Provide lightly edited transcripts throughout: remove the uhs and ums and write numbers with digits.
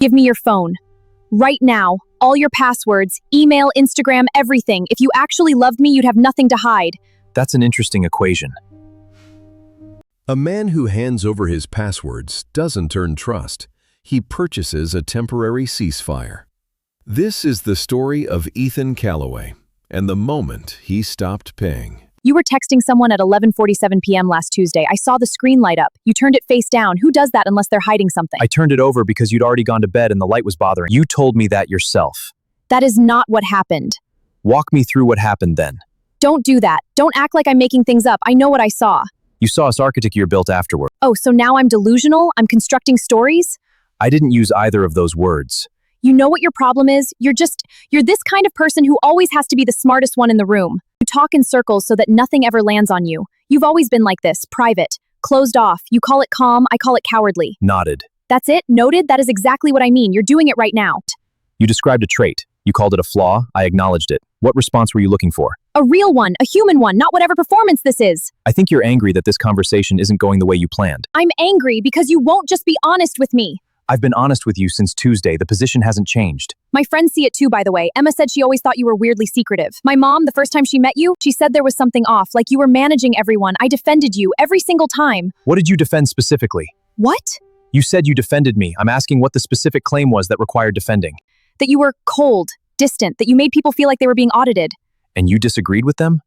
Give me your phone. Right now. All your passwords, email, Instagram, everything. If you actually loved me, you'd have nothing to hide. That's an interesting equation. A man who hands over his passwords doesn't earn trust. He purchases a temporary ceasefire. This is the story of Ethan Calloway and the moment he stopped paying. You were texting someone at 11:47 p.m. last Tuesday. I saw the screen light up. You turned it face down. Who does that unless they're hiding something? I turned it over because you'd already gone to bed and the light was bothering. You told me that yourself. That is not what happened. Walk me through what happened then. Don't do that. Don't act like I'm making things up. I know what I saw. You saw us architect your built afterward. Oh, so now I'm delusional? I'm constructing stories? I didn't use either of those words. You know what your problem is? You're this kind of person who always has to be the smartest one in the room. You talk in circles so that nothing ever lands on you. You've always been like this, private, closed off. You call it calm, I call it cowardly. Nodded. That's it? Noted? That is exactly what I mean. You're doing it right now. You described a trait. You called it a flaw. I acknowledged it. What response were you looking for? A real one, a human one, not whatever performance this is. I think you're angry that this conversation isn't going the way you planned. I'm angry because you won't just be honest with me. I've been honest with you since Tuesday. The position hasn't changed. My friends see it too, by the way. Emma said she always thought you were weirdly secretive. My mom, the first time she met you, she said there was something off, like you were managing everyone. I defended you every single time. What did you defend specifically? What? You said you defended me. I'm asking what the specific claim was that required defending. That you were cold, distant, that you made people feel like they were being audited. And you disagreed with them?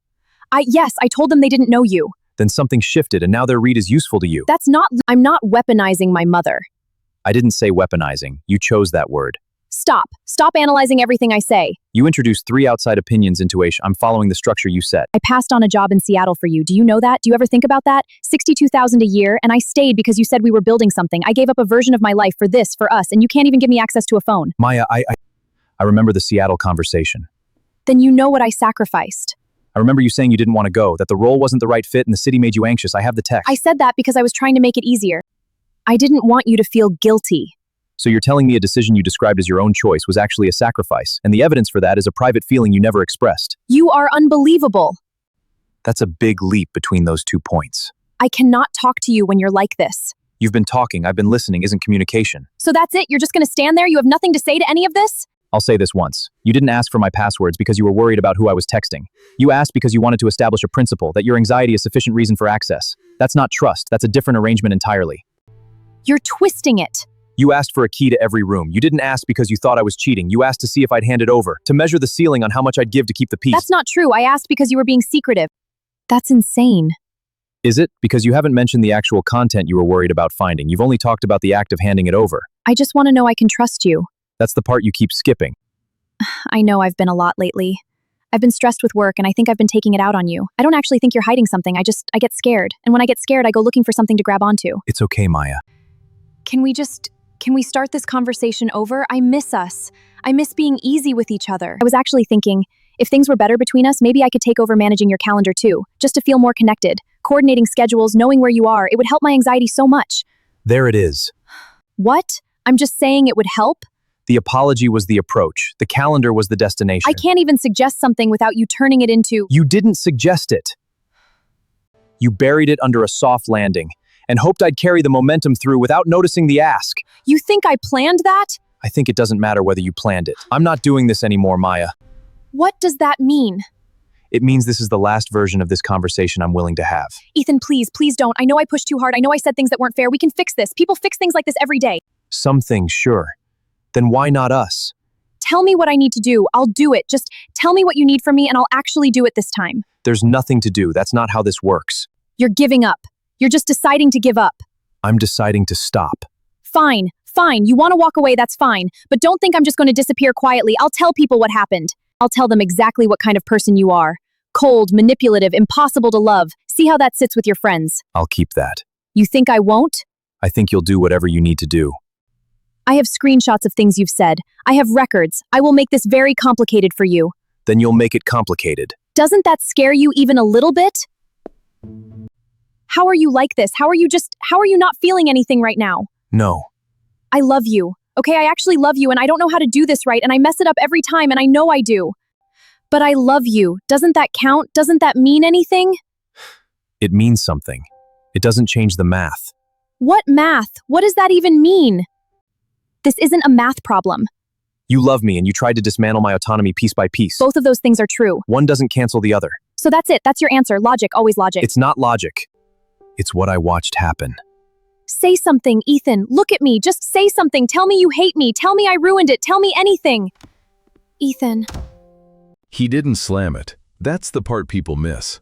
Yes, I told them they didn't know you. Then something shifted and now their read is useful to you. I'm not weaponizing my mother. I didn't say weaponizing. You chose that word. Stop analyzing everything I say. You introduced 3 outside opinions into I'm following the structure you set. I passed on a job in Seattle for you. Do you know that? Do you ever think about that? $62,000 a year, and I stayed because you said we were building something. I gave up a version of my life for this, for us, and you can't even give me access to a phone. Maya, I remember the Seattle conversation. Then you know what I sacrificed. I remember you saying you didn't want to go, that the role wasn't the right fit and the city made you anxious. I have the text. I said that because I was trying to make it easier. I didn't want you to feel guilty. So you're telling me a decision you described as your own choice was actually a sacrifice, and the evidence for that is a private feeling you never expressed. You are unbelievable. That's a big leap between those 2 points. I cannot talk to you when you're like this. You've been talking, I've been listening, isn't communication. So that's it? You're just going to stand there? You have nothing to say to any of this? I'll say this once. You didn't ask for my passwords because you were worried about who I was texting. You asked because you wanted to establish a principle that your anxiety is sufficient reason for access. That's not trust, that's a different arrangement entirely. You're twisting it. You asked for a key to every room. You didn't ask because you thought I was cheating. You asked to see if I'd hand it over, to measure the ceiling on how much I'd give to keep the peace. That's not true. I asked because you were being secretive. That's insane. Is it? Because you haven't mentioned the actual content you were worried about finding. You've only talked about the act of handing it over. I just want to know I can trust you. That's the part you keep skipping. I know I've been a lot lately. I've been stressed with work and I think I've been taking it out on you. I don't actually think you're hiding something. I get scared. And when I get scared, I go looking for something to grab onto. It's okay, Maya. Can we start this conversation over? I miss us. I miss being easy with each other. I was actually thinking, if things were better between us, maybe I could take over managing your calendar too, just to feel more connected. Coordinating schedules, knowing where you are, it would help my anxiety so much. There it is. What? I'm just saying it would help? The apology was the approach. The calendar was the destination. I can't even suggest something without you turning it into... You didn't suggest it. You buried it under a soft landing and hoped I'd carry the momentum through without noticing the ask. You think I planned that? I think it doesn't matter whether you planned it. I'm not doing this anymore, Maya. What does that mean? It means this is the last version of this conversation I'm willing to have. Ethan, please don't. I know I pushed too hard. I know I said things that weren't fair. We can fix this. People fix things like this every day. Some things, sure. Then why not us? Tell me what I need to do. I'll do it. Just tell me what you need from me and I'll actually do it this time. There's nothing to do. That's not how this works. You're giving up. You're just deciding to give up. I'm deciding to stop. Fine. You want to walk away, that's fine. But don't think I'm just going to disappear quietly. I'll tell people what happened. I'll tell them exactly what kind of person you are. Cold, manipulative, impossible to love. See how that sits with your friends. I'll keep that. You think I won't? I think you'll do whatever you need to do. I have screenshots of things you've said. I have records. I will make this very complicated for you. Then you'll make it complicated. Doesn't that scare you even a little bit? How are you like this? How are you not feeling anything right now? No. I love you. Okay, I actually love you and I don't know how to do this right and I mess it up every time and I know I do. But I love you. Doesn't that count? Doesn't that mean anything? It means something. It doesn't change the math. What math? What does that even mean? This isn't a math problem. You love me and you tried to dismantle my autonomy piece by piece. Both of those things are true. One doesn't cancel the other. So that's it. That's your answer. Logic, always logic. It's not logic. It's what I watched happen. Say something, Ethan. Look at me. Just say something. Tell me you hate me. Tell me I ruined it. Tell me anything. Ethan. He didn't slam it. That's the part people miss.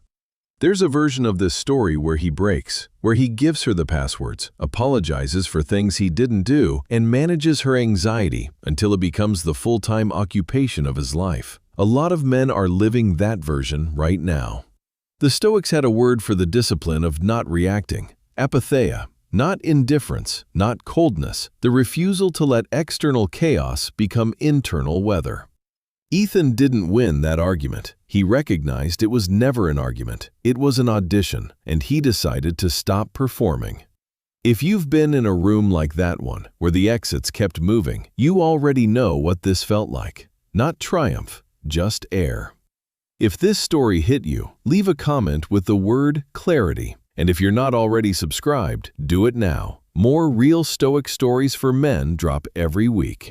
There's a version of this story where he breaks, where he gives her the passwords, apologizes for things he didn't do, and manages her anxiety until it becomes the full-time occupation of his life. A lot of men are living that version right now. The Stoics had a word for the discipline of not reacting, apatheia, not indifference, not coldness, the refusal to let external chaos become internal weather. Ethan didn't win that argument. He recognized it was never an argument. It was an audition, and he decided to stop performing. If you've been in a room like that one, where the exits kept moving, you already know what this felt like. Not triumph, just air. If this story hit you, leave a comment with the word clarity. And if you're not already subscribed, do it now. More real Stoic stories for men drop every week.